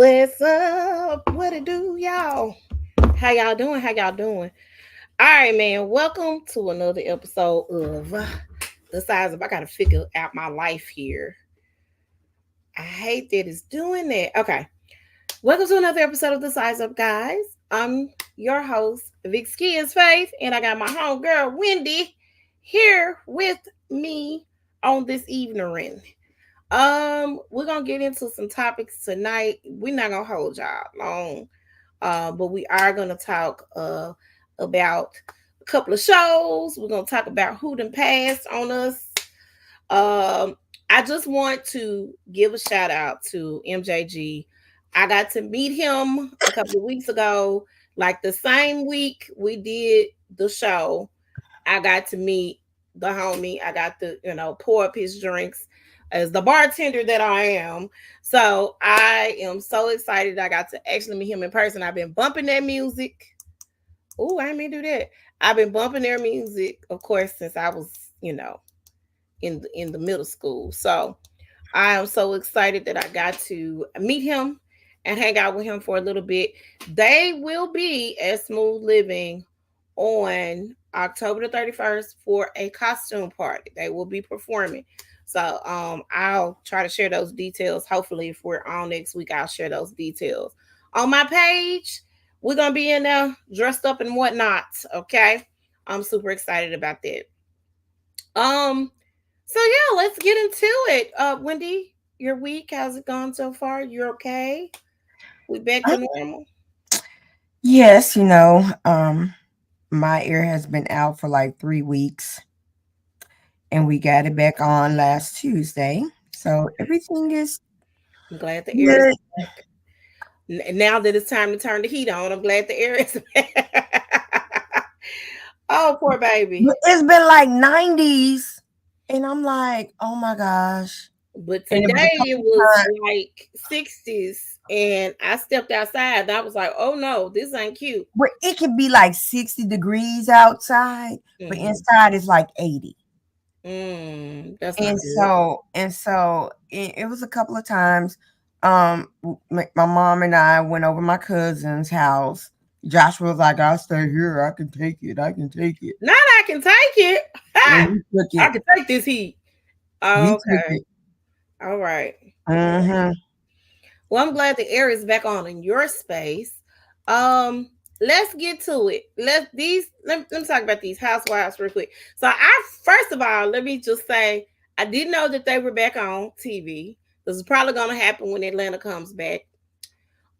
What's up? What it do, y'all? How y'all doing? How y'all doing? All right, man. Welcome to another episode of The Size of I Gotta Figure Out My Life here. I hate that it's doing that. Okay. Welcome to another episode of The Size Up, guys. I'm your host, Vic Skins Faith, and I got my homegirl, Wendy, here with me on this evening. We're gonna get into some topics tonight. We're not gonna hold y'all long, but we are gonna talk about a couple of shows. We're gonna talk about who done passed on us. I just want to give a shout out to MJG. I got to meet him a couple of weeks ago. Like the same week we did the show, I got to meet the homie. I got to, pour up his drinks as the bartender that I am. So I am so excited I got to actually meet him in person. I've been bumping that music. Oh, I didn't mean to do that. I've been bumping their music, of course, since I was, in the middle school. So I am so excited that I got to meet him and hang out with him for a little bit. They will be at Smooth Living on October the 31st for a costume party. They will be performing. So I'll try to share those details. Hopefully, if we're on next week, I'll share those details. On my page, we're gonna be in there dressed up and whatnot. Okay. I'm super excited about that. Um, so yeah, let's get into it. Wendy, your week, how's it gone so far? You're okay? We back Uh, to normal? Yes, my ear has been out for like 3 weeks and we got it back on last Tuesday. So everything is I'm glad the air is good. back. Now that it's time to turn the heat on, I'm glad the air is back. Oh, poor baby. But it's been like 90s. And I'm like, oh my gosh. But And it was today a it couple was times like 60s, and I stepped outside and I was like, oh no, this ain't cute. where it could be like 60 degrees outside, but Mm-hmm. inside it's like 80. That's not And good. it was a couple of times. My mom and I went over my cousin's house. Joshua was like, "I'll stay here. I can take it. I can take it." Not I can take it. And Ha! he took I it. can take this heat. He took Okay. it. All right. All right. Mm-hmm. Well, I'm glad the air is back on in your space. Um, let's get to it. Let me talk about these housewives real quick. So I first of all, let me just say I didn't know that they were back on TV. This is probably gonna happen when Atlanta comes back.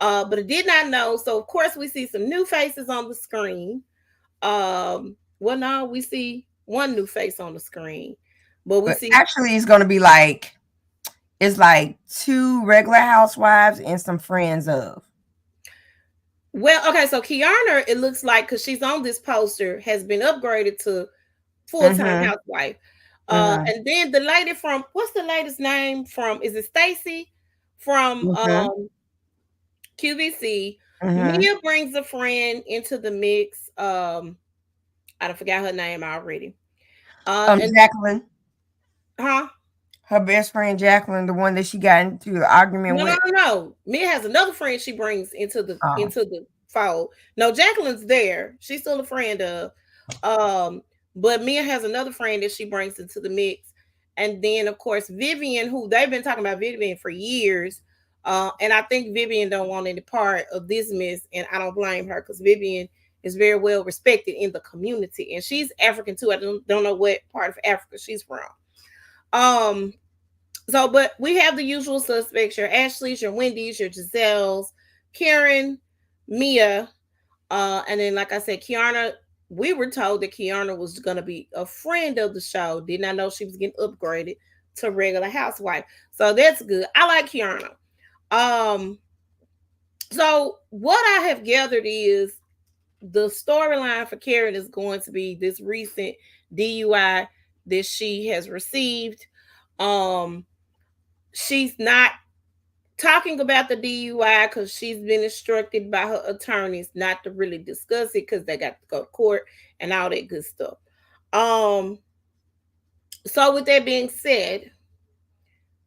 But I did not know. So of course we see some new faces on the screen. Well, no, we see one new face on the screen, but we But see actually, it's gonna be like it's like two regular housewives and some friends of. well, okay. So Kiana, it looks like because she's on this poster, has been upgraded to full time Mm-hmm. housewife. Mm-hmm. And then the lady from what's the latest name from? Is it Stacy from Mm-hmm. QVC? Mm-hmm. Mia brings a friend into the mix. I forgot her name already. And Jacqueline, huh? her best friend Jacqueline, the one that she got into an argument No, no, with. no, no. Mia has another friend she brings Oh. into the fold. No, Jacqueline's there. She's still a friend of. Um, but Mia has another friend that she brings into the mix. And then of course Vivian, who they've been talking about Vivian for years. And I think Vivian don't want any part of this mess, and I don't blame her because Vivian is very well respected in the community, and she's African too. I don't know what part of Africa she's from. Um, so, but we have the usual suspects: your Ashleys, your Wendy's, your Giselle's, Karen, Mia, and then, like I said, Kiana. We were told that Kiana was going to be a friend of the show. Did not know she was getting upgraded to regular housewife. So that's good. I like Kiana. Um, so what I have gathered is the storyline for Karen is going to be this recent DUI that she has received. Um, she's not talking about the DUI because she's been instructed by her attorneys not to really discuss it because they got to go to court and all that good stuff. Um, so with that being said,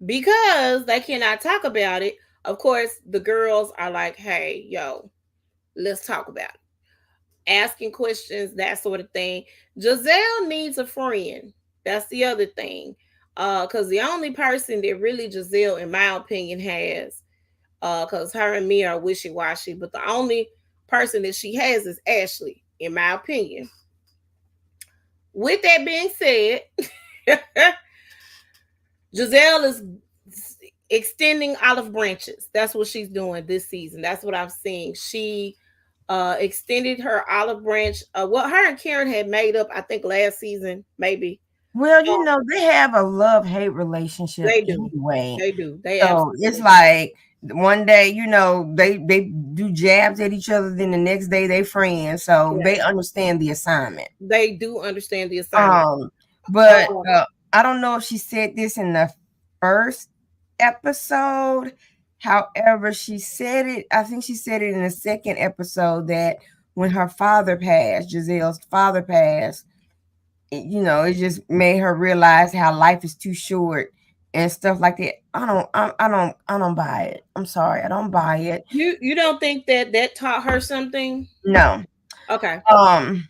because they cannot talk about it, Of course, the girls are like, "Hey, yo, let's talk about it." Asking questions, that sort of thing. Giselle needs a friend. That's the other thing. Because the only person that really Giselle, in my opinion, has, because her and me are wishy washy, but the only person that she has is Ashley, in my opinion. With that being said, Giselle is extending olive branches. That's what she's doing this season. That's what I'm seeing. She extended her olive branch. What her and Karen had made up, I think last season, maybe. Well, Uh, they have a love-hate relationship they do. anyway. They do. They So it's absolutely do. like one day, they do jabs at each other, then the next day they friends. So Correct. they understand the assignment. They do understand the assignment. Um, but Um, I don't know if she said this in the first episode. However, she said it, I think she said it in the second episode, that when her father passed, Giselle's father passed, it just made her realize how life is too short and stuff like that. I don't buy it. I'm sorry, I don't buy it. you don't think that that taught her something? No. Okay. Um,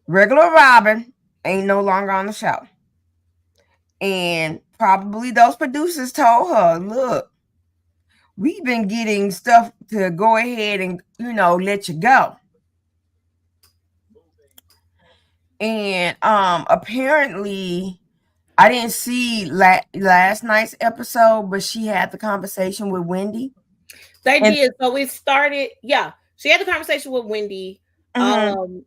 regular Robin ain't no longer on the show. And probably those producers told her, look, we've been getting stuff to go ahead and, let you go. And apparently I didn't see last night's episode, but she had the conversation with Wendy. They And did. So it started, yeah. She had a conversation with Wendy. mhm, Um,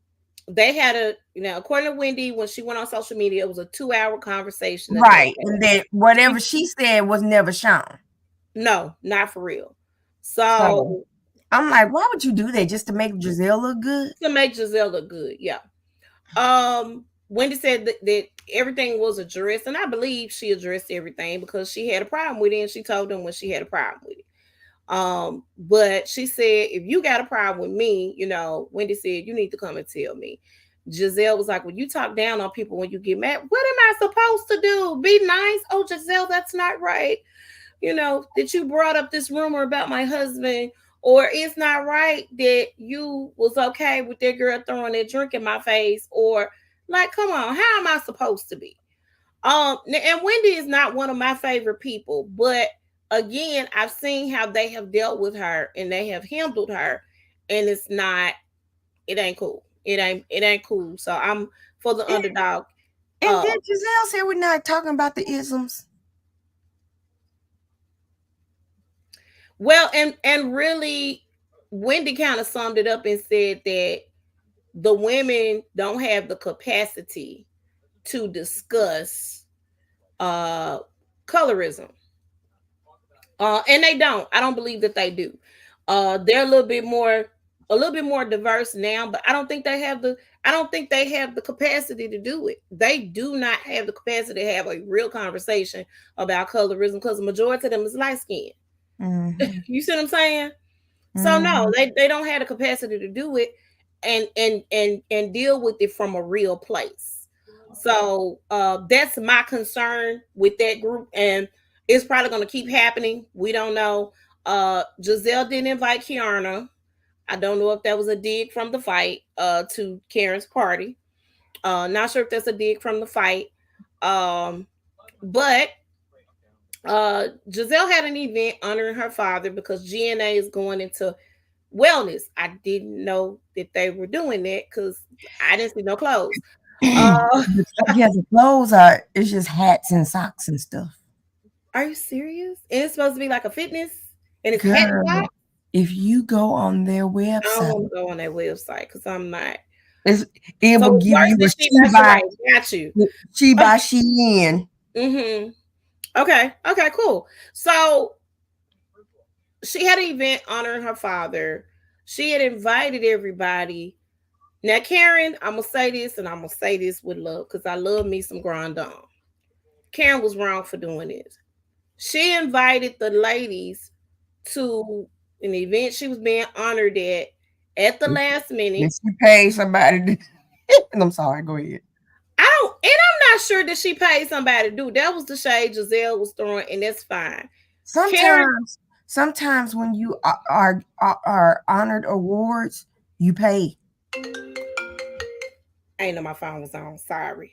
they had according to Wendy, when she went on social media, it was a 2 hour conversation that they right. And had. then whatever she said was never shown. No, not for real. So So I'm like, why would you do that, just to make Giselle look good? to make Giselle look good, yeah. Wendy said that everything was addressed, and I believe she addressed everything because she had a problem with it, and she told them when she had a problem with it. But she said, if you got a problem with me, Wendy said, you need to come and tell me. Giselle was like, well, you talk down on people when you get mad. What am I supposed to do? Be nice? Oh, Giselle, that's not right. That you brought up this rumor about my husband, or it's not right that you was okay with that girl throwing that drink in my face, or like, come on, how am I supposed to be? And Wendy is not one of my favorite people, but again, I've seen how they have dealt with her and they have handled her, and it ain't cool. It ain't cool. So I'm for the And, underdog. and Uh, then Giselle said we're not talking about the isms. well, and really, Wendy kind of summed it up and said that the women don't have the capacity to discuss uh colorism. And they don't. I don't believe that they do. They're a little bit more diverse now, but I don't think they have the capacity to do it. They do not have the capacity to have a real conversation about colorism because the majority of them is light skinned. Mm-hmm. You see what I'm saying? So no, Mm-hmm. they don't have the capacity to do it and deal with it from a real place. So that's my concern with that group, and it's probably going to keep happening. We don't know. Giselle didn't invite Kiana. I don't know if that was a dig from the fight to Karen's party. Not sure if that's a dig from the fight. Um, but Giselle had an event honoring her father because GNA is going into wellness. I didn't know that they were doing that because I didn't see no clothes. Uh, Yeah, the clothes are, it's just hats and socks and stuff. are you serious? And it's supposed to be like a fitness, and it's hat and Girl, sock. if you go on their I don't website, want to go on that website because I'm not. it's, it So will it's give worse you than a she by Sheree. Got you. Okay. Shein. Mm-hmm. Okay. Okay. Cool. So she had an event honoring her father. She had invited everybody. Now, Karen, I'm gonna say this, and I'm gonna say this with love because I love me some Grandon. Karen was wrong for doing this. She invited the ladies to an event she was being honored at the last If minute. she pays somebody, and I'm sorry, go ahead. I'm not sure that she paid somebody to do. That was the shade Giselle was throwing, and that's fine. Karen, Sometimes. sometimes when you are honored awards, you pay. I ain't know my phone was on. Sorry.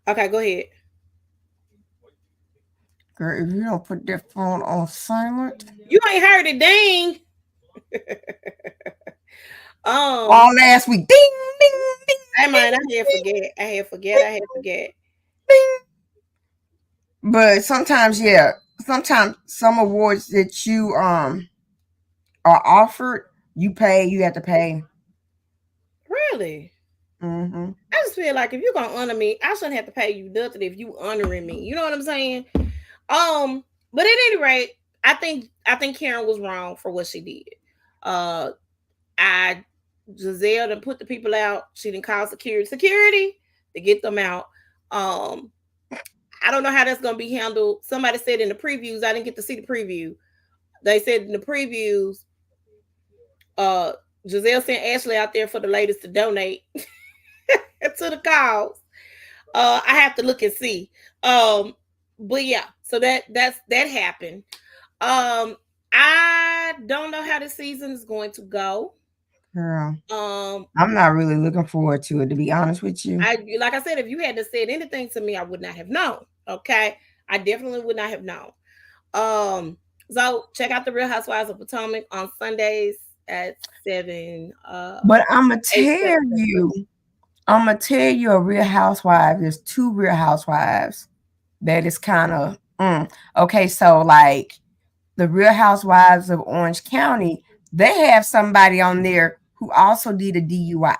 Okay, go ahead. Girl, if you don't put that phone on silent, You ain't heard it ding. Um, all last week, ding, ding, ding, I ding, mind, I had forget. I had forget. I had forget. ding. But sometimes, yeah, sometimes some awards that you are offered, you pay. You have to pay. Really? Mm-hmm. I just feel like if you're gonna honor me, I shouldn't have to pay you nothing if you honoring me. You know what I'm saying? But at any rate, I think Karen was wrong for what she did. Uh, I Giselle done put the people out. She didn't call security to get them out. Um, I don't know how that's gonna be handled. Somebody said in the previews, I didn't get to see the preview. They said in the previews, uh, Giselle sent Ashley out there for the ladies to donate to the cause. I have to look and see. But yeah, so that happened. I don't know how the season is going to go. Girl, Um, I'm not really looking forward to it, to be honest with you. I like I said, if you hadn't said anything to me, I would not have known. Okay, I definitely would not have known. Um, so check out the Real Housewives of Potomac on Sundays at 7. But I'm gonna 8 tell 7 Central. you, a Real Housewife. There's two Real Housewives that is kind of okay. So like the Real Housewives of Orange County, they have somebody on there who also did a DUI.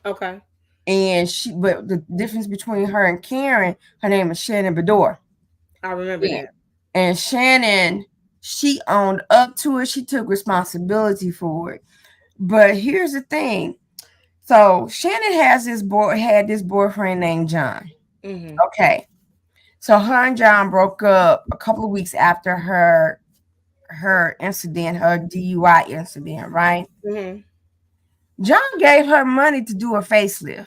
Okay, And but the difference between her and Karen, her name is Shannon Bedore. I remember Yeah. that. And Shannon, she owned up to it. She took responsibility for it. But here's the thing. So Shannon had this boyfriend named John. Mm-hmm. Okay. So her and John broke up a couple of weeks after her incident, her DUI incident, right? Mm-hmm. John gave her money to do a facelift.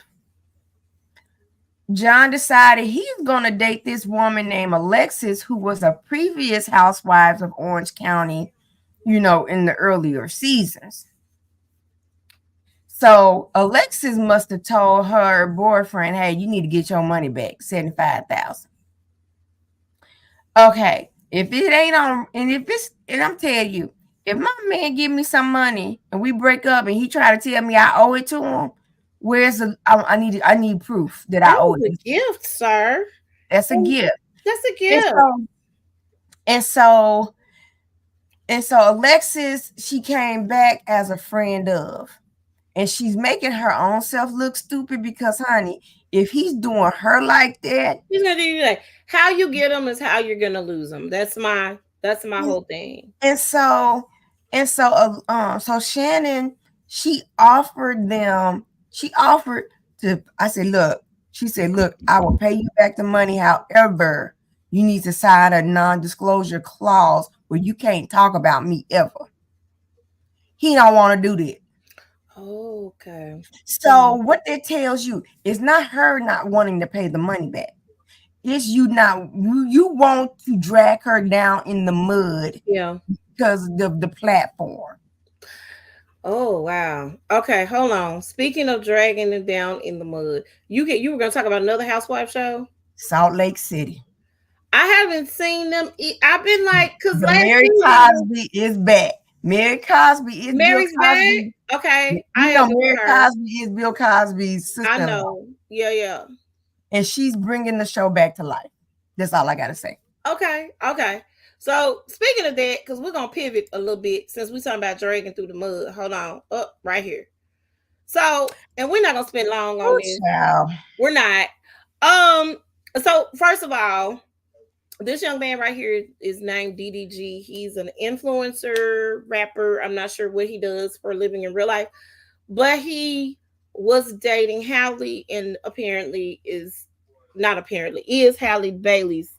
John decided he's going to date this woman named Alexis, who was a previous housewife of Orange County, in the earlier seasons. So Alexis must have told her boyfriend, "Hey, you need to get your money back, 75,000." Okay, if it ain't on, and I'm telling you, if my man give me some money and we break up and he try to tell me I owe it to him, I need proof that I That owe was a it. gift, sir. That's a gift. That's a And gift. so and so and so Alexis, she came back as a friend of, and she's making her own self look stupid because, honey, if he's doing her like that, He's gonna do you like how you get them is how you're gonna lose them. That's my whole thing. and so so Shannon, she offered them. She offered to. I said, look. She said, look, I will pay you back the money. However, you need to sign a non-disclosure clause where you can't talk about me ever. He don't want to do that. Okay. So what that tells you is not her not wanting to pay the money back. It's you not you want to drag her down in the mud Yeah. because of the platform. Oh wow. Okay, hold on. Speaking of dragging it down in the mud, you were gonna talk about another housewife show. Salt Lake City. I haven't seen them. I've been like, cause The last Mary season, Cosby is back. Mary Cosby is Bill Mary's back. Cosby. Okay, I You am know, with Mary her. Cosby is Bill Cosby's I sister-in-law, know. Yeah, yeah. and she's bringing the show back to life. That's all I gotta say. Okay, okay. So speaking of that, because we're gonna pivot a little bit since we're talking about dragging through the mud. Hold on, up right here. So, and we're not gonna spend long on Oh, this. child. We're not. Um. So first of all, this young man right here is named DDG. He's an influencer, rapper. I'm not sure what he does for a living in real life, but he was dating Hallie and apparently is not apparently is Halle Bailey's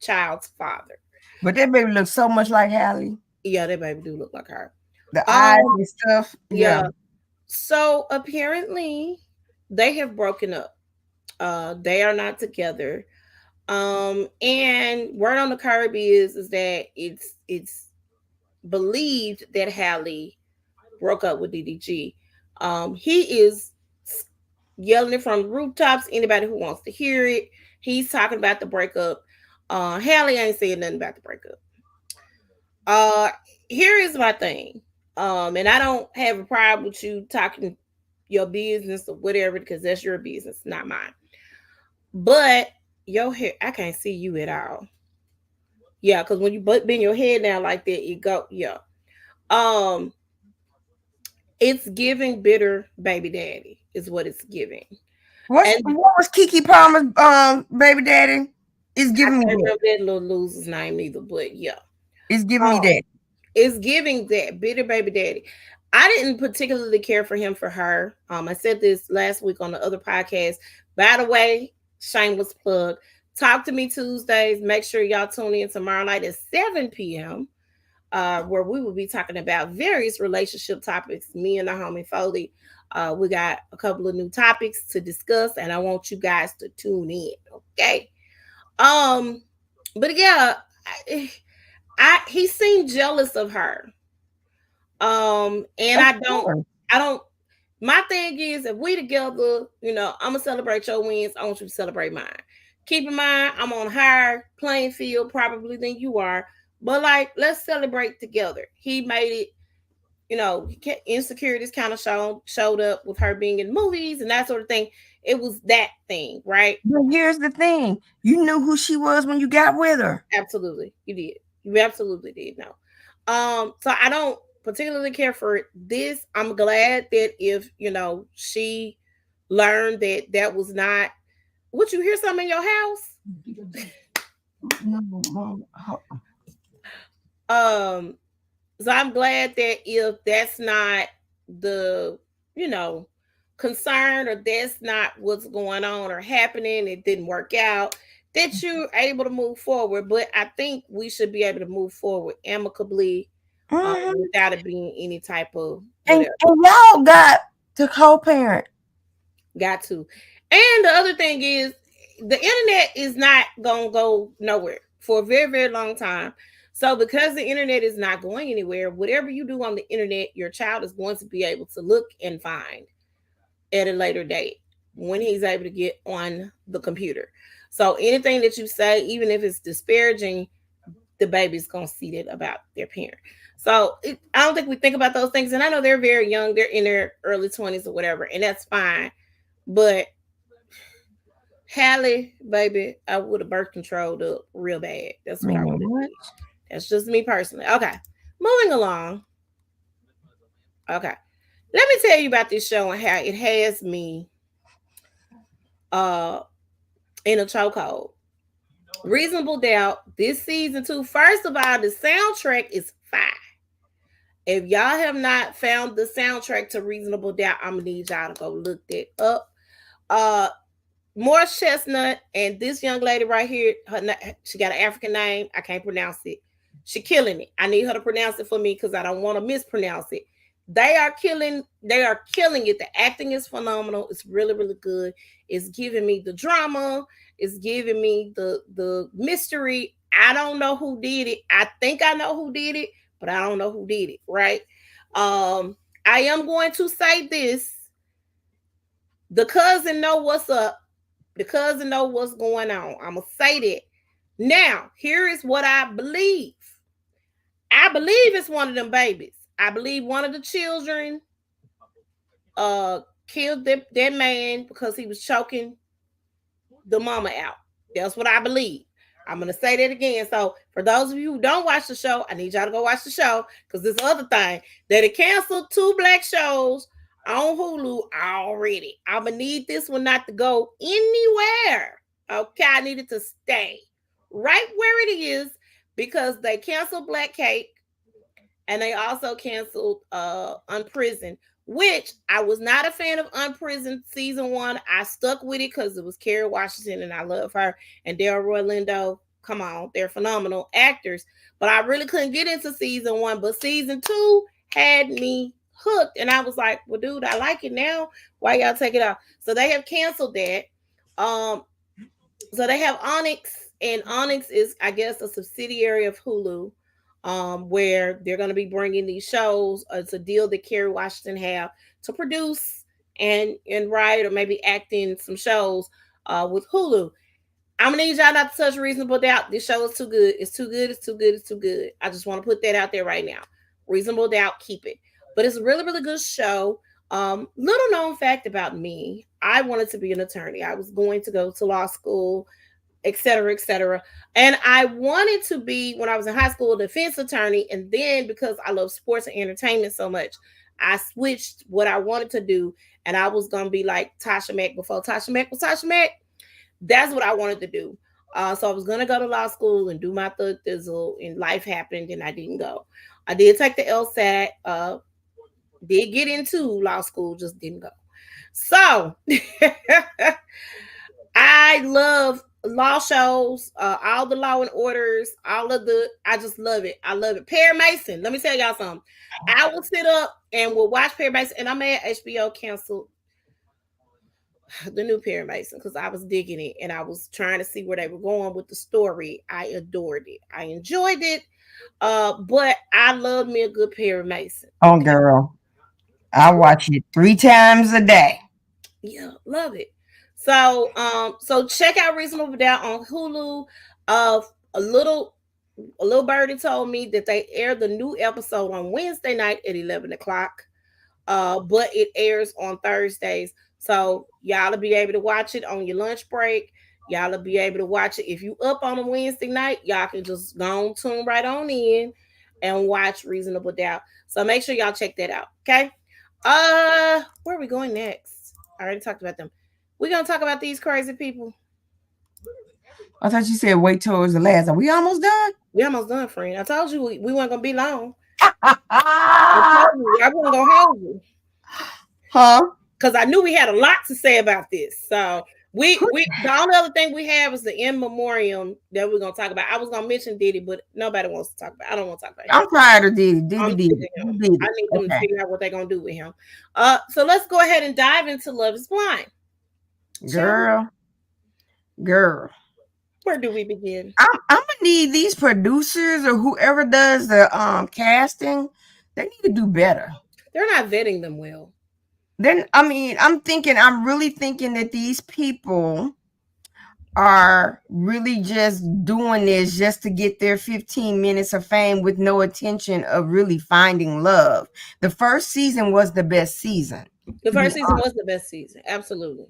child's father. But that baby looks so much like Hallie. Yeah, that baby do look like her. The eyes Um, and stuff. Yeah. yeah. So apparently they have broken up. They are not together. And word on the curb is that it's believed that Hallie broke up with DDG. He is yelling it from the rooftops. Anybody who wants to hear it, he's talking about the breakup. Hallie ain't saying nothing about the breakup. Uh, Here is my thing. And I don't have a problem with you talking your business or whatever because that's your business, not mine. But your hair, I can't see you at all. Yeah, because when you bend your head down like that, it go yeah. Um, it's giving bitter baby daddy is what it's giving. And What was Kiki Palmer's baby daddy? It's I giving me can't that. remember that little loser's name either, but yeah. It's giving me Um, that. it's giving that bitter baby daddy. I didn't particularly care for him for her. I said this last week on the other podcast. By the way, shameless plug. Talk to me Tuesdays. Make sure y'all tune in tomorrow night at 7 p.m. Where we will be talking about various relationship topics. Me and the homie Foley. We got a couple of new topics to discuss, and I want you guys to tune in. Okay. Um, but yeah, he seemed jealous of her. And Of I course. don't. My thing is, if we together, I'm gonna celebrate your wins. I want you to celebrate mine. Keep in mind, I'm on higher playing field probably than you are, but like, let's celebrate together. He made it. Insecurities kind of showed up with her being in movies and that sort of thing. It was that thing, right? But here's the thing: you knew who she was when you got with her. Absolutely, you did. You absolutely did know. So I don't particularly care for this. I'm glad that if she learned that that was not. Would you hear something in your house? No, Mom. Um, so I'm glad that if that's not the you know concern, or that's not what's going on or happening, it didn't work out, that you're able to move forward. But I think we should be able to move forward amicably, Mhm. without it being any type of And, whatever. and y'all got to co-parent. Got to. And the other thing is, the internet is not gonna go nowhere for a very, very long time. So because the internet is not going anywhere, whatever you do on the internet, your child is going to be able to look and find at a later date when he's able to get on the computer. So anything that you say, even if it's disparaging, the baby's gonna see that about their parent. So I don't think we think about those things. And I know they're very young; they're in their early 20s or whatever, and that's fine. But Hallie, baby, I would have birth controlled up real bad. That's what I would Man, have what? did. That's just me personally. Okay, moving along. Okay, let me tell you about this show and how it has me uh in a chokehold. Reasonable Doubt, this season two. First of all, the soundtrack is fire. If y'all have not found the soundtrack to Reasonable Doubt, I'm gonna need y'all to go look that up. Uh Morris Chestnut and this young lady right here, she got an African name. I can't pronounce it. She killing it. I need her to pronounce it for me because I don't want to mispronounce it. They are killing. They are killing it. The acting is phenomenal. It's really, really good. It's giving me the drama. It's giving me the mystery. I don't know who did it. I think I know who did it, but I don't know who did it. Right. I am going to say this. The cousin know what's up. The cousin know what's going on. I'm gonna say that. Now, here is what I believe. I believe it's one of them babies. I believe one of the children uh killed that man because he was choking the mama out. That's what I believe. I'm gonna say that again. So for those of you who don't watch the show, I need y'all to go watch the show because this other thing that it canceled two black shows on Hulu already. I'm gonna need this one not to go anywhere. Okay, I need it to stay right where it is because they canceled Black Cake and they also canceled Unprisoned, which I was not a fan of. Unprisoned season one. I stuck with it because it was Kerry Washington and I love her, and Delroy Lindo. Come on, they're phenomenal actors. But I really couldn't get into season one. But season two had me hooked, and I was like, "Well, dude, I like it now. Why y'all take it off?" So they have canceled that. Um, So they have Onyx, and Onyx is, I guess, a subsidiary of Hulu, where they're going to be bringing these shows. It's a deal that Kerry Washington have to produce and write or maybe act in some shows with Hulu. I'm gonna need y'all not to touch Reasonable Doubt. This show is too good. It's too good. It's too good. It's too good. I just want to put that out there right now. Reasonable Doubt, keep it. But it's a really, really good show. Little known fact about me: I wanted to be an attorney. I was going to go to law school, etc., etc. And I wanted to be, when I was in high school, a defense attorney. And then because I love sports and entertainment so much, I switched what I wanted to do, and I was gonna be like Tasha Mack before Tasha Mack was Tasha Mack. That's what I wanted to do. So I was gonna go to law school and do my third thizzle, and life happened, and I didn't go. I did take the LSAT. Did get into law school, just didn't go. So I love law shows, all the Law and Orders, all of the. I just love it. I love it. Perry Mason. Let me tell y'all something. I will sit up and will watch Perry Mason, and I'm mad HBO canceled the new Perry Mason because I was digging it and I was trying to see where they were going with the story. I adored it. I enjoyed it. But I love me a good Perry Mason. Oh, girl, I watch it 3 times a day. Yeah, love it. So check out Reasonable Doubt on Hulu. Uh, a little a little birdie told me that they air the new episode on Wednesday night at 11 o'clock. But it airs on Thursdays. So y'all will be able to watch it on your lunch break. Y'all will be able to watch it. If you up on a Wednesday night, y'all can just go on, tune right on in and watch Reasonable Doubt. So make sure y'all check that out. Okay. Where are we going next? I already talked about them. We're gonna talk about these crazy people. I thought you said wait till it was the last. Are we almost done? We almost done, friend. I told you we weren't gonna be long. I told you I wasn't gonna hold you. Huh? Because I knew we had a lot to say about this. So we the only other thing we have is the in memoriam that we're gonna talk about. I was gonna mention Diddy, but nobody wants to talk about. I don't want to talk about him. I'm tired of Diddy. Diddy, I'm Diddy. sick of him. Diddy. I need them to Okay. figure out what they're gonna do with him. So let's go ahead and dive into Love Is Blind. Girl, girl. Where do we begin? I'm gonna need these producers or whoever does the casting. They need to do better. They're not vetting them well. Then I'm really thinking that these people are really just doing this just to get their 15 minutes of fame with no intention of really finding love. The first season was the best season. The first season was the best season, absolutely.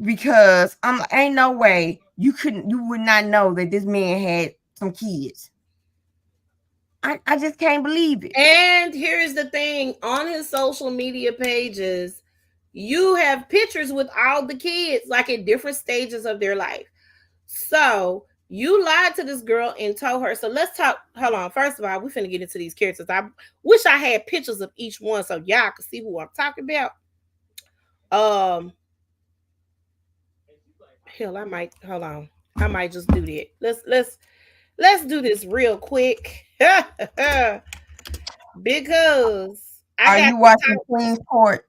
Because ain't no way you would not know that this man had some kids. I just can't believe it. And here's the thing: on his social media pages, you have pictures with all the kids, like at different stages of their life. So you lied to this girl and told her. So let's talk. Hold on. First of all, we finna get into these characters. I wish I had pictures of each one so y'all could see who I'm talking about. Hell, I might hold on. I might just do that. Let's do this real quick. Because are you watching Queen's Court?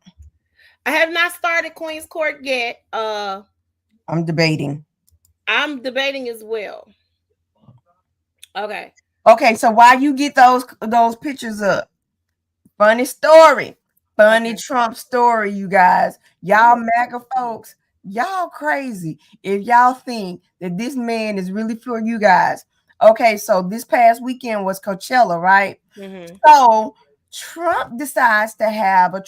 I have not started Queen's Court yet. I'm debating. I'm debating as well. Okay. Okay, so while you get those pictures up, funny story. Funny Trump story, you guys. Y'all MAGA folks, y'all crazy if y'all think that this man is really for you guys. Okay, so this past weekend was Coachella, right? Mm-hmm. So Trump decides to have a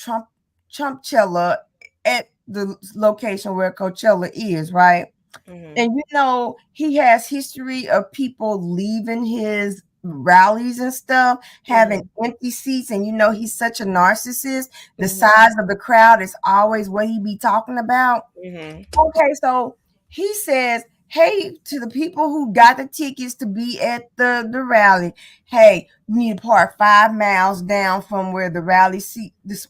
Trumpchella at the location where Coachella is, right? Mm-hmm. And you know, he has history of people leaving his rallies and stuff, having empty seats, and you know he's such a narcissist. The size of the crowd is always what he be talking about. Okay, so he says, hey, to the people who got the tickets to be at the rally, hey, you need to park 5 miles down from where the rally is.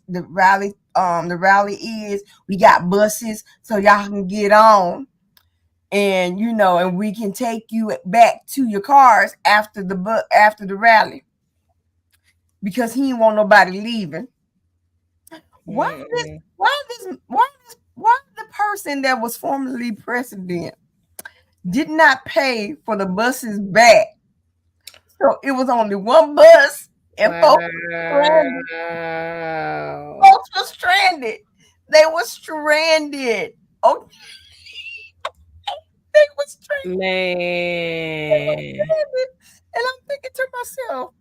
We got buses so y'all can get on. And you know, and we can take you back to your cars after the rally, because he didn't want nobody leaving. Why the person that was formerly president did not pay for the buses back. So it was only one bus, and folks were stranded. Wow. Folks were stranded. They were stranded. Oh, they were stranded. They were Man. stranded. And I'm thinking to myself,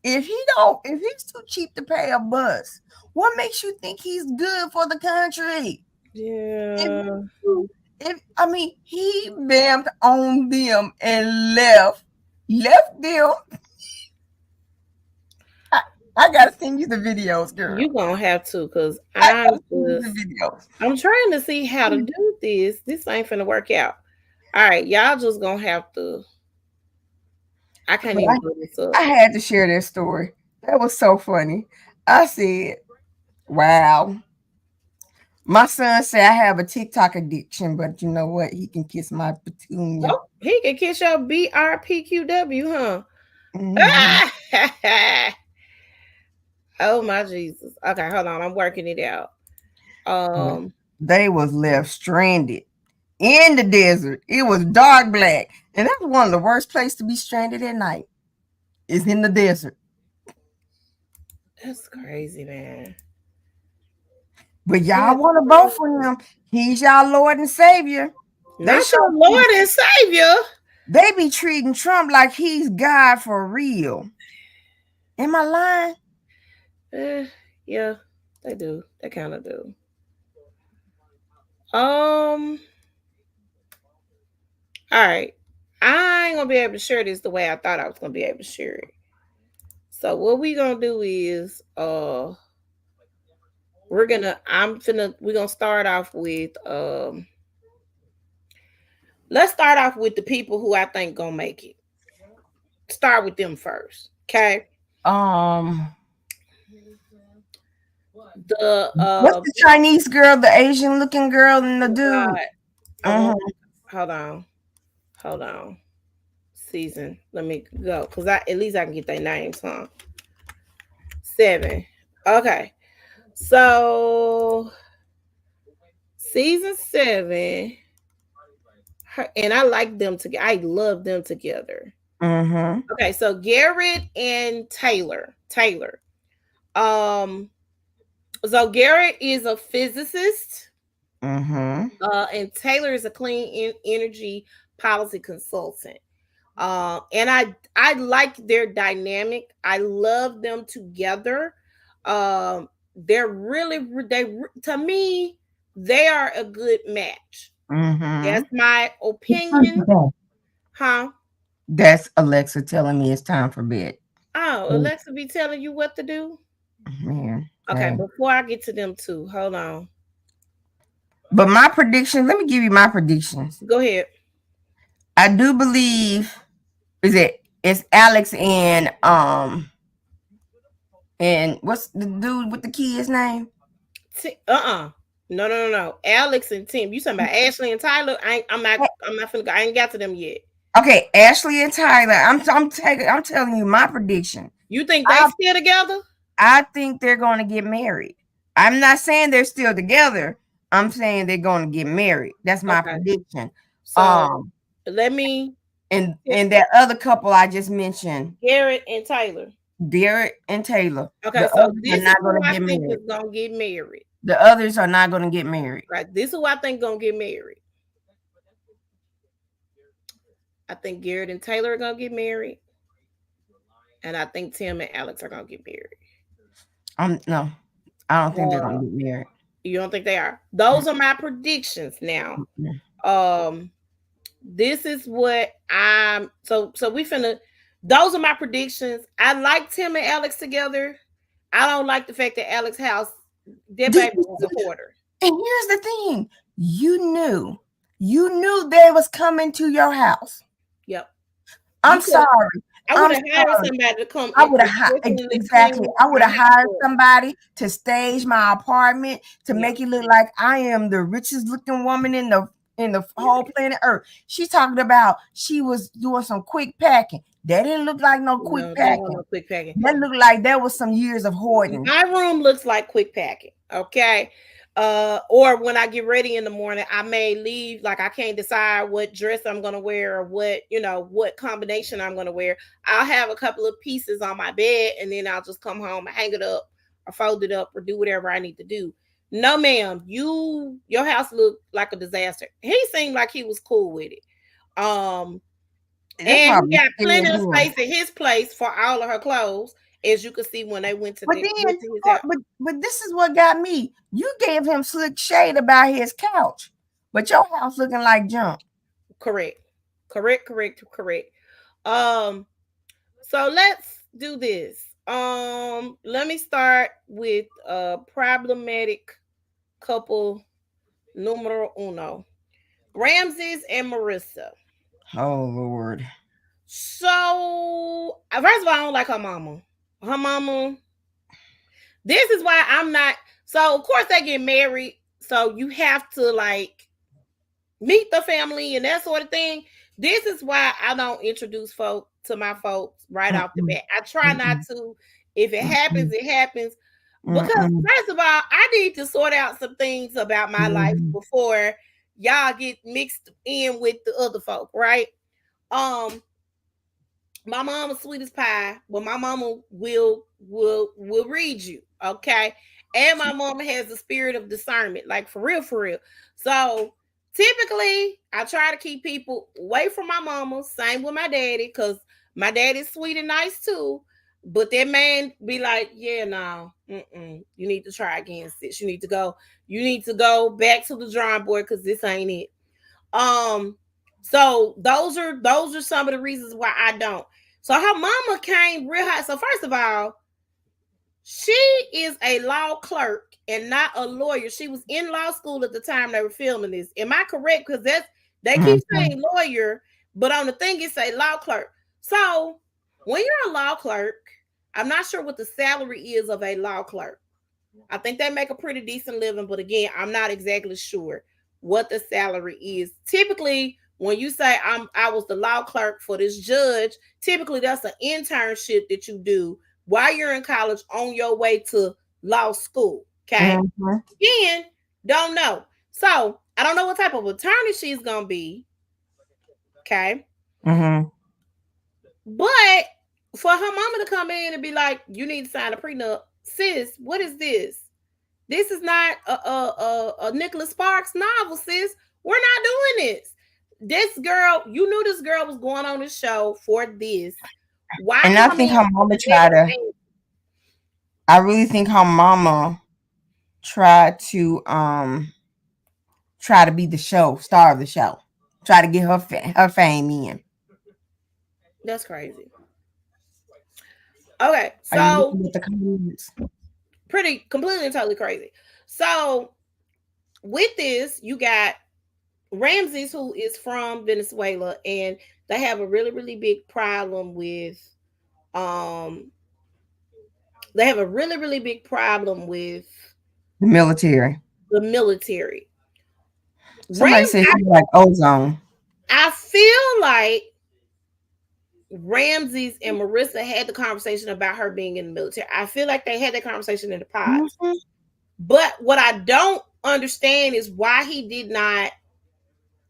if he's too cheap to pay a bus, what makes you think he's good for the country? If, Yeah. if I mean, he bammed on them and left them. I, I gotta send you the videos, girl. You gonna have to, cause I gotta send you the videos. I'm trying to see how to do this. This ain't finna work out. All right, y'all just gonna have to. I can't But even pull this I up. had to share that story. That was so funny. I said, wow. My son said I have a TikTok addiction, but you know what? He can kiss my petunia. Oh, he can kiss your BRPQW, huh? Hmm. Oh my Jesus. Okay, hold on. I'm working it out. Um, They was left stranded in the desert. It was dark black. And that's one of the worst places to be stranded at night. Is in the desert. that's crazy, man. But y'all That's want to vote crazy. for him. He's y'all Lord and Savior. They Not sure your Lord and Savior. they be treating Trump like he's God for real. Am I lying? Eh, yeah, they do. They kind of do. Um, all right. I ain't gonna be able to share this the way I thought I was gonna be able to share it. So what we gonna do is we're gonna start off with let's start off with the people who I think gonna make it. Start with them first. Okay. Um, The what's the Chinese girl, the Asian looking girl, and the oh dude? God, I Uh-huh. want hold on. Hold on. Season. Let me go. Cause I at least I can get their names, huh? 7. Okay. So season 7. And I like them together. I love them together. Uh-huh. Okay, so Garrett and Taylor. Taylor. Um, so Garrett is a physicist, Uh-huh. and Taylor is a energy policy consultant. And I like their dynamic. I love them together. They're really to me they are a good match. Uh-huh. That's my opinion, huh? That's Alexa telling me it's time for bed. Oh, Alexa be telling you what to do. Man, Okay, okay. before I get to them too, hold on. But my prediction, let me give you my predictions. Go ahead. I do believe it's Alex and what's the dude with the kid's name? No, no, no, no. Alex and Tim. You talking about Ashley and Tyler? I'm not finna go. I ain't got to them yet. Okay, Ashley and Tyler. I'm telling you my prediction. You think they I still together? I think they're going to get married. I'm not saying they're still together. I'm saying they're going to get married. That's my Okay. prediction. So Um, let me and that other couple I just mentioned, Garrett and Taylor. Derek and Taylor, Okay, the so others are this is not who going to I get think married. is gonna get married. The others are not going to get married. Right. This is who I think gonna get married. I think Garrett and Taylor are gonna get married. And I think Tim and Alex are gonna get married. No, I don't think they're going Uh, to get married. you don't think they are? Those are my predictions now. Mm-mm. Um this is what I'm so we finna those are my predictions. I like Tim and Alex together. I don't like the fact that Alex house their Did baby you was a see? hoarder. And here's the thing: you knew they was coming to your house. Yep. I'm You could sorry. I would I'm have hired sorry. somebody to come I and would have professionally exactly. clean I would my have hired house up. somebody to stage my apartment to Yep. make it look like I am the richest looking woman in the whole planet Earth. She's talking about she was doing some quick packing. That didn't look like no quick No, they want packing. no quick packing. That looked like there was some years of hoarding. My room looks like quick packing. Okay. Or when I get ready in the morning, I may leave, like I can't decide what dress I'm gonna wear or what, what combination I'm gonna wear. I'll have a couple of pieces on my bed and then I'll just come home and hang it up or fold it up or do whatever I need to do. No, ma'am, your house looked like a disaster. He seemed like he was cool with it. Um, And that and he probably got scared plenty of him. space at his place for all of her clothes, as you could see when they But then, went to his house. but this is what got me. You gave him slick shade about his couch, but your house looking like junk. Correct. Correct, correct, correct. Um, so let's do this. Let me start with problematic couple numero uno. Ramses and Marissa. Oh Lord. So first of all, I don't like her mama. Her mama. This is why I'm not. So of course they get married. So you have to like meet the family and that sort of thing. This is why I don't introduce folk to my folks right off the Mm-mm, bat. I try not mm-mm, to. If it happens, mm-mm, it happens. Because mm-mm, first of all, I need to sort out some things about my life mm-mm, before y'all get mixed in with the other folk, right? Um, my mama's sweet as pie, but my mama will read you, okay? And my mama has the spirit of discernment, like for real, for real. So typically, I try to keep people away from my mama. Same with my daddy, because my daddy's sweet and nice too. But that man be like, yeah, no, you need to try again, sis. You need to go. You need to go back to the drawing board because this ain't it. Um, so those are some of the reasons why I don't. So her mama came real high. So first of all, she is a law clerk and not a lawyer. She was in law school at the time they were filming this. Am I correct? Because that's they keep mm-mm, saying lawyer, but on the thing it say law clerk. So when you're a law clerk, I'm not sure what the salary is of a law clerk. I think they make a pretty decent living, but again, I'm not exactly sure what the salary is. Typically, when you say I was the law clerk for this judge, typically that's an internship that you do while you're in college on your way to law school. Okay. mm-hmm, Again, don't know. So I don't know what type of attorney she's gonna be. Okay. mm-hmm. But for her mama to come in and be like, you need to sign a prenup, sis, what is this? This is not a Nicholas Sparks novel, sis. We're not doing this. This girl, you knew this girl was going on this show for this. Why And I come think in her with mama a tried negative to. thing? I really think her mama tried to try to be the show star of the show. Try to get her fame in. That's crazy. Okay, Are you so looking at the comments? pretty completely and totally crazy. So with this, you got Ramses, who is from Venezuela, and they have a really, really big problem with um they have a really, really big problem with The military. the military. Somebody Ram, said he like ozone. I feel like Ramses and Marissa had the conversation about her being in the military. I feel like they had that conversation in the pods. Mm-hmm. But what I don't understand is why he did not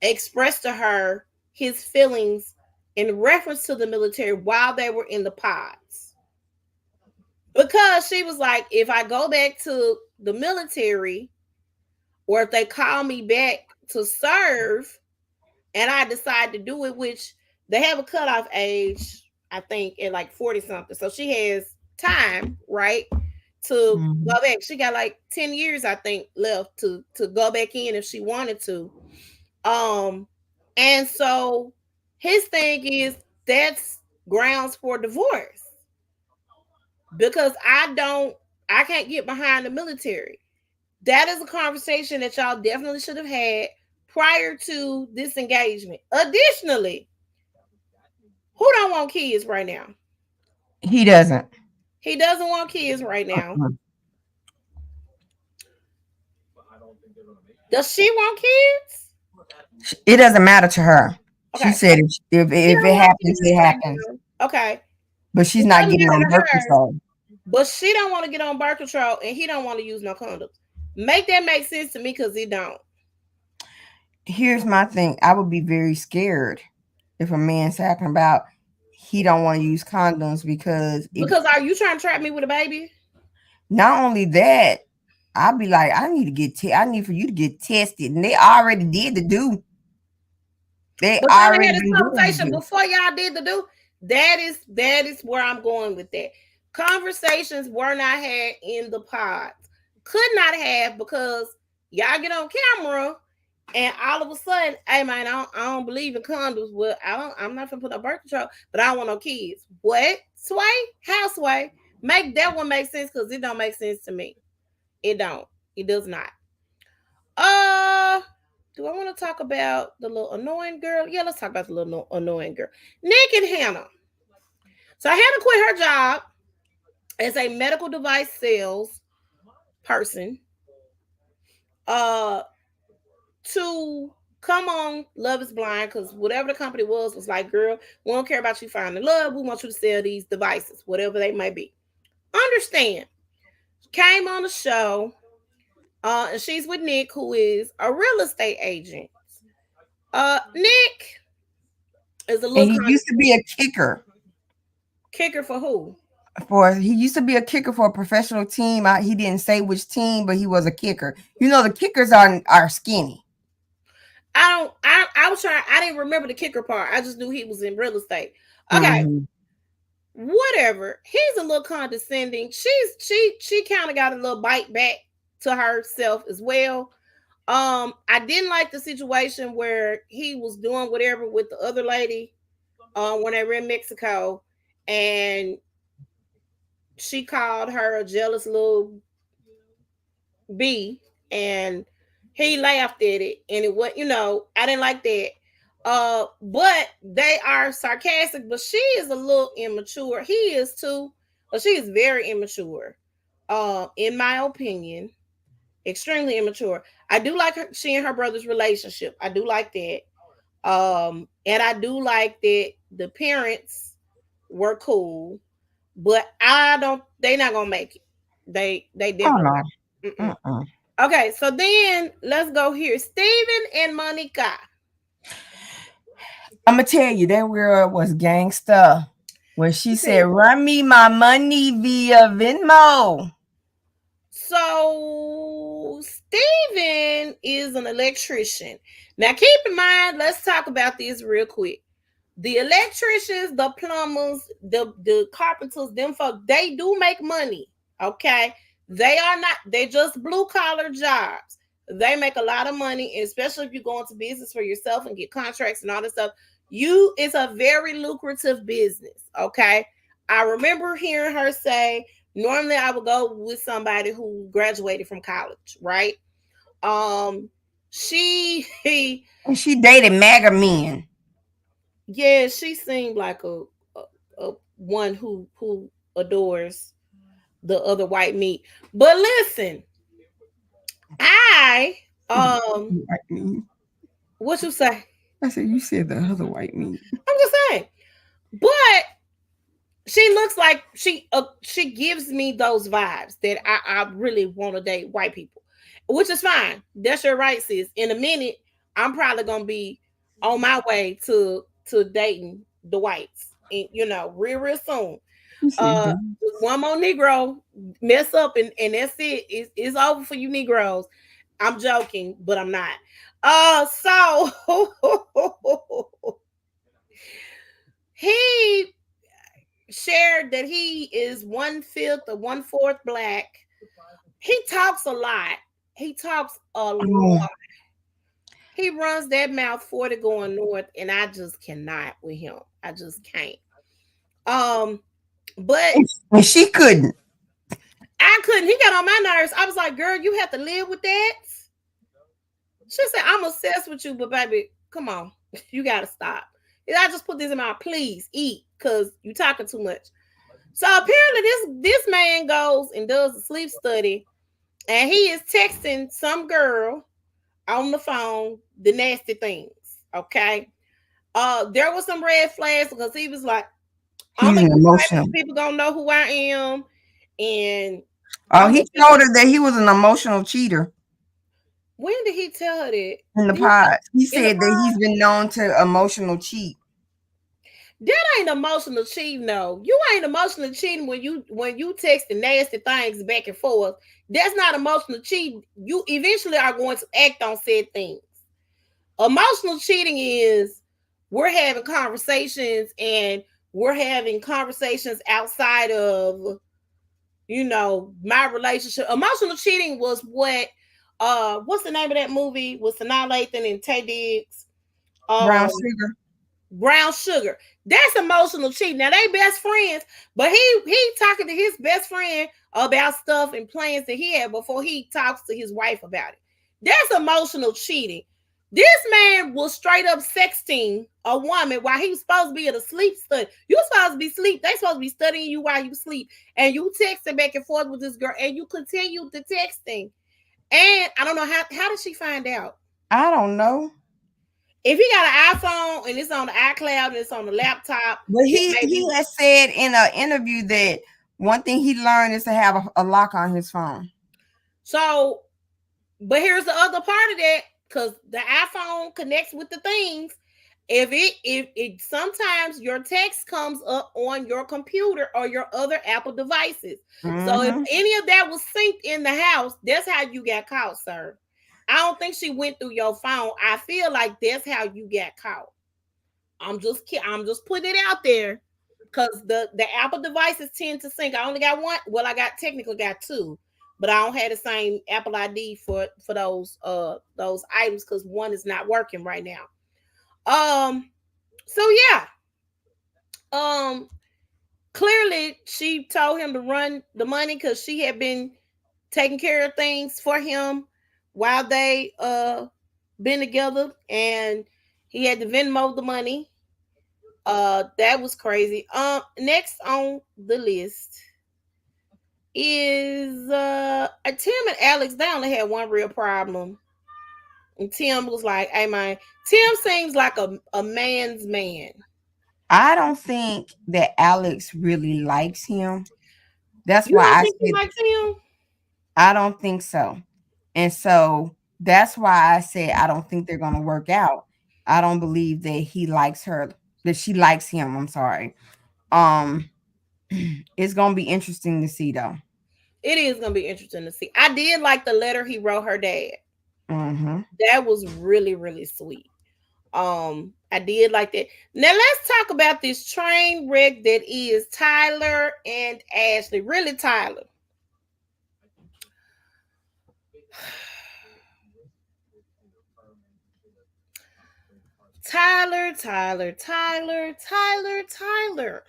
express to her his feelings in reference to the military while they were in the pods. Because she was like, if I go back to the military, or if they call me back to serve, and I decide to do it, which they have a cutoff age, I think, at like 40 something. So she has time, right, to Mm-hmm. go back. She got like 10 years, I think, left to go back in if she wanted to. Um, and so his thing is that's grounds for divorce because I can't get behind the military. That is a conversation that y'all definitely should have had prior to this engagement. Additionally, who don't want kids right now? He doesn't. He doesn't want kids right now. Mm. Does she want kids? It doesn't matter to her. She Okay. said She if don't it want happens, kids it right happens. now. Okay. But she's It not doesn't getting matter on to birth her, control. but she don't want to get on birth control and he don't want to use no condoms. Make that make sense to me because it don't. Here's my thing. I would be very scared if a man's talking about he don't want to use condoms because it. Because are you trying to trap me with a baby? Not only that, I'll be like, I need to I need for you to get tested, and they already did the do. They But y'all already had this been doing the conversation do. before y'all did the do. That is where I'm going with that. Conversations were not had in the pods. Could not have because y'all get on camera and all of a sudden, hey man, I don't believe in condoms. Well, I'm not gonna put a birth control, but I don't want no kids. What? Sway? How sway? Make that one make sense because it don't make sense to me. It don't. It does not. Uh, do I want to talk about the little annoying girl? Yeah, let's talk about the little annoying girl. Nick and Hannah. So Hannah quit her job as a medical device sales person uh to come on Love is Blind because whatever the company was like, girl, we don't care about you finding love. We want you to sell these devices, whatever they may be. Understand. Came on the show, and she's with Nick, who is a real estate agent. Nick is a And little he used to be a kicker kicker for who? he used to be a kicker for a professional team. He didn't say which team, but he was a kicker. You know, the kickers are skinny. I don't. I was trying. I didn't remember the kicker part. I just knew he was in real estate. Okay, Mm-hmm. whatever. He's a little condescending. She kind of got a little bite back to herself as well. I didn't like the situation where he was doing whatever with the other lady. When they were in Mexico, and she called her a jealous little B, and he laughed at it, and it was, I didn't like that. But they are sarcastic, but she is a little immature. He is too, but she is very immature. In my opinion, extremely immature. I do like she and her brother's relationship. I do like that. And I do like that the parents were cool, but I don't. They not gonna make it. They Oh definitely. no. Mm-mm. Mm-mm. Okay, so then let's go here. Steven and Monica. I'm gonna tell you that girl was gangsta when she said, Okay. "Run me my money via Venmo." So Steven is an electrician. Now keep in mind, let's talk about this real quick. The electricians, the plumbers, the carpenters, them folk, they do make money. Okay. They are not, they just blue collar jobs. They make a lot of money, especially if you go into business for yourself and get contracts and all this stuff. It's a very lucrative business. Okay. I remember hearing her say, normally I would go with somebody who graduated from college, right? Um, she And she dated MAGA men. yeah, she seemed like a one who adores the other white meat. But listen, I White meat. what you say? I said, you said the other white meat. I'm just saying. But she looks like she gives me those vibes that I really want to date white people, which is fine. That's your right, sis. In a minute, I'm probably gonna be on my way to dating the whites, and real soon. You said Uh, that. one more Negro mess up, and that's it. It's over for you Negroes. I'm joking, but I'm not. So he shared that he is 1/5 or 1/4 black. He talks a lot. He talks a Oh, lot. He runs that mouth 40 going north, and I just cannot with him. I just can't. Um, but and she couldn't. I couldn't. He got on my nerves. I was like, girl, you have to live with that. She said, I'm obsessed with you, but baby, come on. You gotta stop. And I just put this in my please eat because you talking too much. So apparently this man goes and does a sleep study, and he is texting some girl on the phone the nasty things. Okay. There was some red flags because he was like, I He don't was think emotional. people gonna know who I am. And Oh, Don't go he back. told her that he was an emotional cheater When did he tell her that? in the Did he pod. He in the said that pod? he's been known to emotional cheat. That ain't emotional cheating, no. You ain't emotional cheating when you text the nasty things back and forth. That's not emotional cheating. You eventually are going to act on said things. Emotional cheating is we're having conversations and we're having conversations outside of my relationship. Emotional cheating was what's the name of that movie with Sanaa Lathan and Tay Diggs? Brown Um sugar. Brown Sugar. That's emotional cheating. Now they best friends, but he talking to his best friend about stuff and plans that he had before he talks to his wife about it. That's emotional cheating. This man was straight up sexting a woman while he was supposed to be in a sleep study. You supposed to be sleep. They supposed to be studying you while you sleep, and you texting back and forth with this girl, and you continue the texting. And I don't know how did she find out? I don't know. If he got an iPhone and it's on the iCloud and it's on the laptop, But it he may he be has said in an interview that one thing he learned is to have a lock on his phone. so. But here's the other part of that, because the iPhone connects with the things. If it sometimes your text comes up on your computer or your other Apple devices. So if Mm-hmm. any of that was synced in the house, that's how you got caught, sir. I don't think she went through your phone. I feel like that's how you got caught. I'm just putting it out there because the Apple devices tend to sync. I only got one. Well, I got technically got two, but I don't have the same Apple ID for those items because one is not working right now. Um. So yeah. Um. Clearly, she told him to run the money because she had been taking care of things for him while they been together, and he had to Venmo the money. That was crazy. Next on the list is Tim and Alex. They only had one real problem, and Tim was like, "Hey man, Tim seems like a man's man." I don't think that Alex really likes him. That's You why don't I think he said likes him? I don't think so. And so that's why I said I don't think they're going to work out. I don't believe that he likes her, that she likes him. I'm sorry. Um, it's going to be interesting to see though. It is gonna be interesting to see. I did like the letter he wrote her dad. Mm-hmm. That was really really sweet. I did like that. Now let's talk about this train wreck that is Tyler and Ashley. Really, Tyler. Tyler.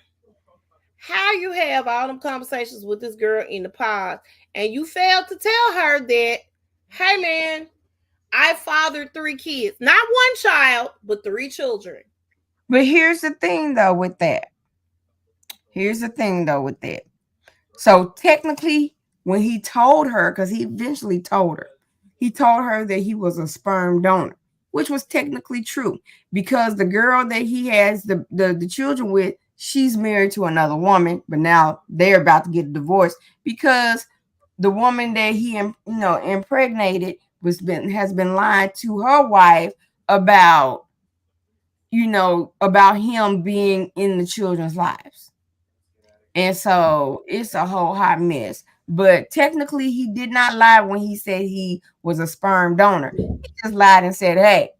How you have all them conversations with this girl in the pod and you failed to tell her that, hey man, I fathered three kids. Not one child, but three children. But here's the thing though with that. Here's the thing though with that. So technically, when he told her, because he eventually told her, he told her that he was a sperm donor, which was technically true because the girl that he has the children with, she's married to another woman, but now they're about to get divorced because the woman that he impregnated has been lying to her wife about about him being in the children's lives. And so it's a whole hot mess. But technically, he did not lie when he said he was a sperm donor. He just lied and said, "Hey,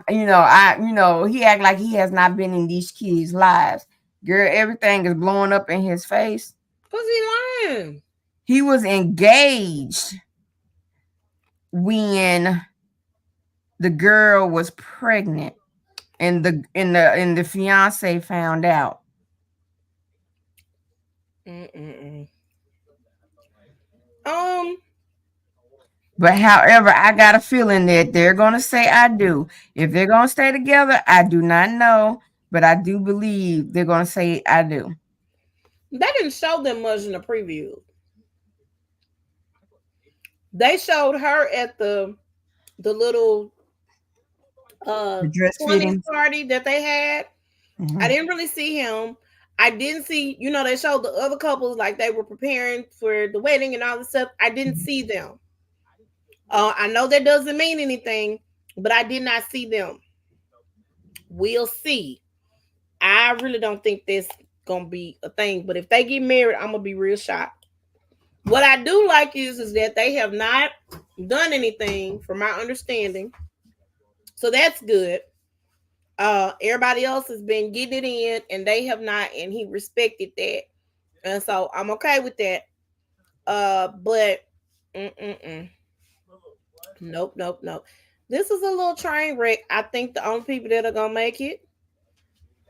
he act like he has not been in these kids' lives. Girl, everything is blowing up in his face. Cause he lying. He was engaged when the girl was pregnant, and the fiance found out. Mm-mm-mm. Um, But however, I got a feeling that they're going to say I do. If they're going to stay together, I do not know, but I do believe they're going to say I do. they didn't show them much in the preview. They showed her at the little The dress 20s fittings. party that they had. I Mhm. didn't really see him. I didn't see, they showed the other couples like they were preparing for the wedding and all this stuff. I didn't see them. I know that doesn't mean anything, but I did not see them. We'll see. I really don't think that's gonna be a thing. But if they get married, I'm gonna be real shocked. What I do like is that they have not done anything, from my understanding. So that's good. Everybody else has been getting it in, and they have not, and he respected that, and so I'm okay with that. But mm-mm-mm. Nope, nope, nope. This is a little train wreck. I think the only people that are gonna make it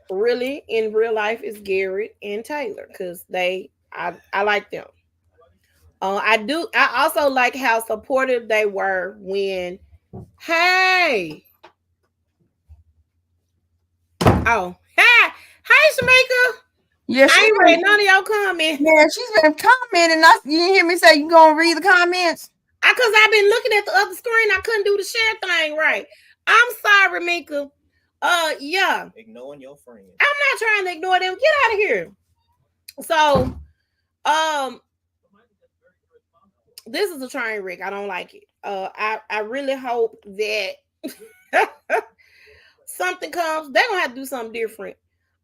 really in real life is Garrett and Taylor, because I like them. I also like how supportive they were when, hey, oh, hey, Shamika. Yeah, I she's ain't been, read none of your comments. yeah, she's been commenting. You didn't hear me say you gonna read the comments? Because I've been looking at the other screen. I couldn't do the share thing right. I'm sorry, Mika. Yeah. Ignoring your friend. I'm not trying to ignore them. Get out of here. So, this is a train wreck. I don't like it. I really hope that something comes. They're gonna have to do something different.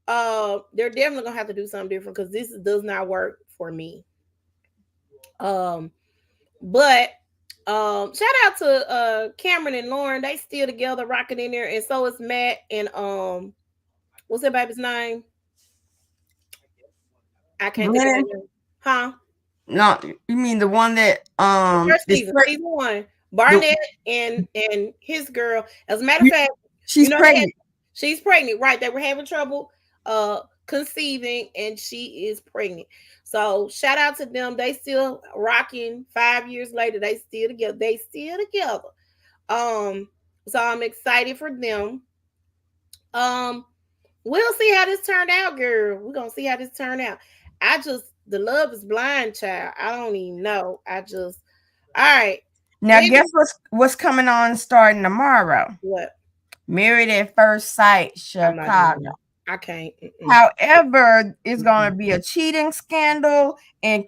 They're definitely gonna have to do something different, because this does not work for me. But shout out to Cameron and Lauren. They still together, rocking in there, and so is Matt and what's that baby's name? I can't think of Brennan? that name. Huh? No, you mean the one that First is season 1. Barnett and his girl. As a matter of fact, she's pregnant. She's pregnant, right? They were having trouble conceiving, and she is pregnant. So shout out to them. They still rocking 5 years later. They still together. They still together. So I'm excited for them. Um, we'll see how this turned out, girl. We're gonna see how this turned out. The love is blind, child. I don't even know. All right. Now, guess what's coming on starting tomorrow? What? Married at First Sight, Chicago. I can't. However, it's going to be a cheating scandal, and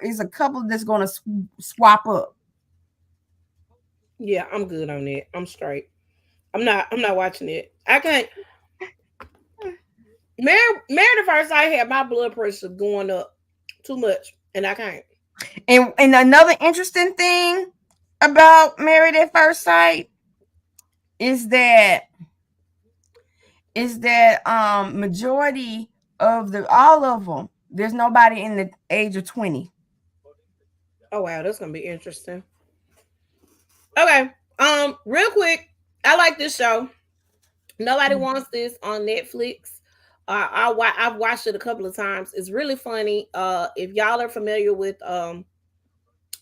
is a couple that's going to swap up. Yeah, I'm good on that. I'm straight. I'm not watching it. I can't. Married at First Sight had my blood pressure going up too much, and I can't. And another interesting thing about Married at First Sight is that majority of all of them, there's nobody in the age of 20. Oh wow, that's gonna be interesting. Okay, real quick, I like this show. Nobody wants this on Netflix. I've watched it a couple of times. It's really funny. If y'all are familiar with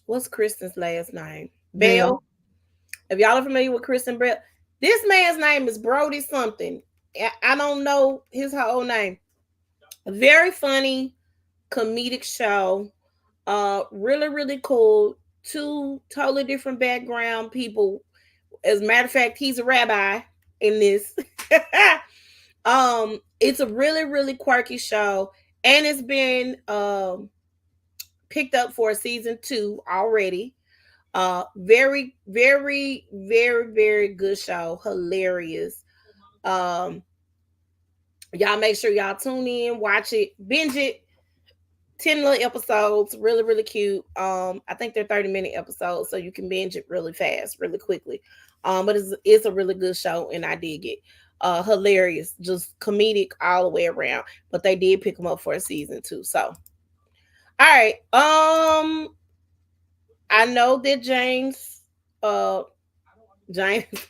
what's Kristen's last name? Bell. If y'all are familiar with Kristen Bell, this man's name is Brody something. I don't know his whole name. A very funny comedic show. Really, really cool. Two totally different background people. As a matter of fact, he's a rabbi in this. It's a really, really quirky show, and it's been picked up for season 2 already. Very, very, very, very good show. Hilarious. Y'all make sure y'all tune in, watch it, binge it. 10 little episodes, really, really cute. I think they're 30-minute episodes, so you can binge it really fast, really quickly. But it's a really good show, and I dig it. Hilarious, just comedic all the way around. But they did pick them up for a season 2. So, all right. I know that James, I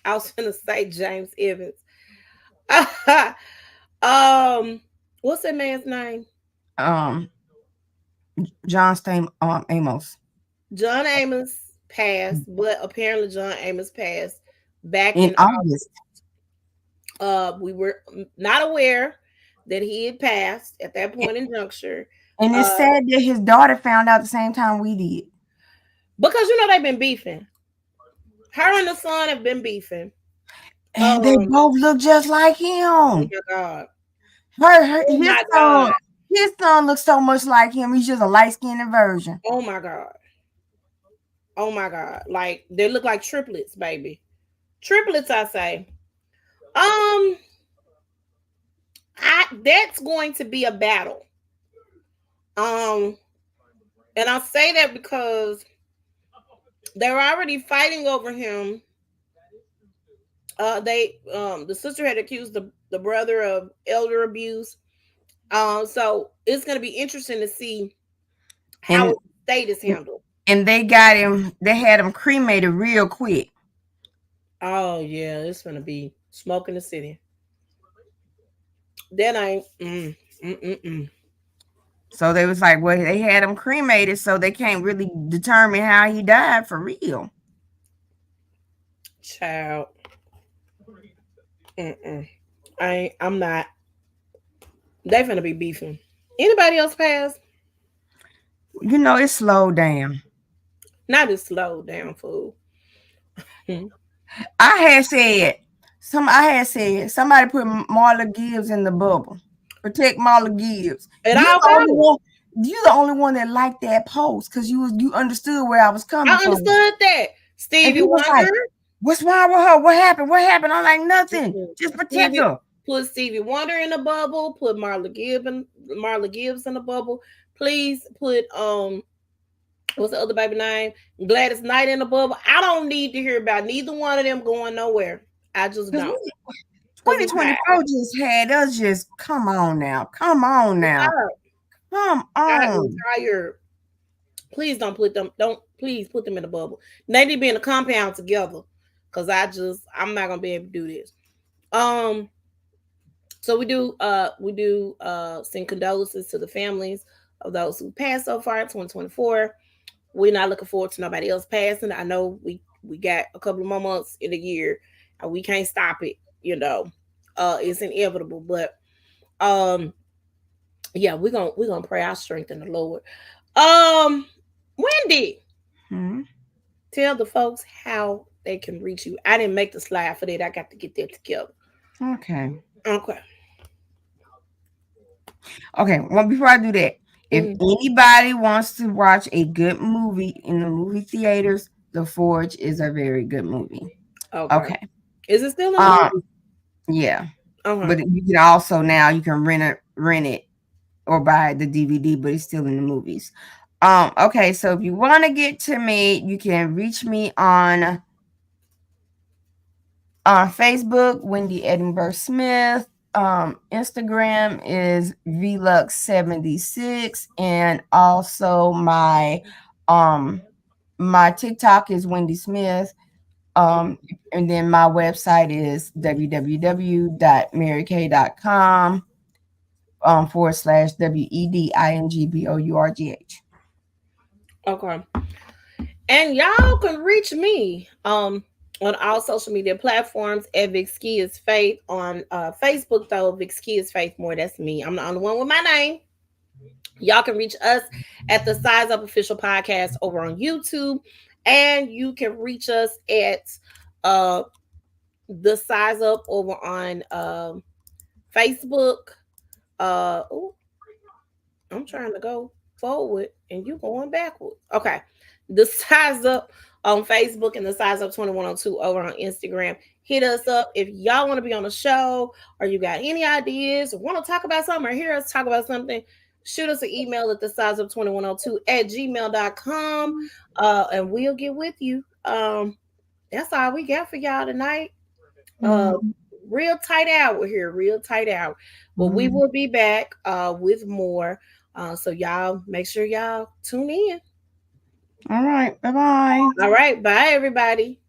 was gonna say James Evans. What's that man's name? Amos. John Amos passed, but apparently John Amos passed back in August. We were not aware that he had passed at that point in juncture. And it's sad that his daughter found out the same time we did. Because they've been beefing. Her and the son have been beefing. And they both look just like him. Oh my God. Her Oh my God. his son looks so much like him. He's just a light skinned version. Oh my God. Oh my God. Like they look like triplets, baby. Triplets, I say. Um, that's going to be a battle. Um, and I say that because they're already fighting over him. They the sister had accused the brother of elder abuse. So it's gonna be interesting to see how And his state is handled. they got him. They had him cremated real quick. Oh yeah, it's gonna be smoke in the city. That ain't So they was like, well, they had him cremated, so they can't really determine how he died for real. child. Mm-mm. I'm not. They finna be beefing. Anybody else pass? You know, it slowed down. Not as slow down, fool. Hmm. I had said somebody put Marla Gibbs in the bubble. Protect Marla Gibbs. At You all the only costs. one. You the only one that liked that post because you understood where I was coming I from. understood that. And Stevie people was like, Wonder. "What's wrong with her? What happened? What happened?" I'm like, "Nothing. Mm-mm. Just protect Stevie her." put Stevie Wonder in the bubble. Put Marla Gibbs in the bubble. Please put what's the other baby name? Gladys Knight in the bubble. I don't need to hear about neither one of them going nowhere. I just Because don't. Cause I'm tired. 2024 just had us just come on now, come on I'm now, tired. come I am on. tired. Please don't put them. Don't please put them in the bubble. They need to be in a compound together. Cause I'm not gonna be able to do this. Um. So we do send condolences to the families of those who passed so far in 2024. We're not looking forward to nobody else passing. I know we got a couple of more months in the year and we can't stop it, you know. It's inevitable. But um yeah, we're gonna pray our strength in the Lord. Um Wendy, Hmm. tell the folks how they can reach you. I didn't make the slide for that. I got to get that together. Okay. Okay. Okay. Well, before I do that, if Mhm. anybody wants to watch a good movie in the movie theaters, The Forge is a very good movie. Okay. Okay. Is it still in the Um. movie? Yeah. Okay. But you can also now you can rent it or buy the DVD, but it's still in the movies. Okay, so if you want to get to me, you can reach me on Facebook, Wendy Edinburgh Smith. Instagram is Vlux76, and also my TikTok is Wendy Smith. And then my website is www.maryk.com / WEDINGBOURGH. Okay. And y'all can reach me on all social media platforms at Vicky is Faith on Facebook though. Vicky is Faith more. That's me. I'm the only one with my name. Y'all can reach us at the Size Up Official Podcast over on YouTube, and you can reach us at uh the Size Up over on Facebook. Oh, I'm trying to go forward and you going backward. Okay. The Size Up on Facebook and the Size Up 2102 over on Instagram. Hit us up if y'all want to be on the show or you got any ideas or want to talk about something or hear us talk about something. Shoot us an email at the size of 2102 at gmail.com and we'll get with you. That's all we got for y'all tonight. Uh, Mhm. real tight hour here, real tight hour. But we Mhm. will be back with more. So y'all make sure y'all tune in. All right. Bye bye. All right, bye everybody.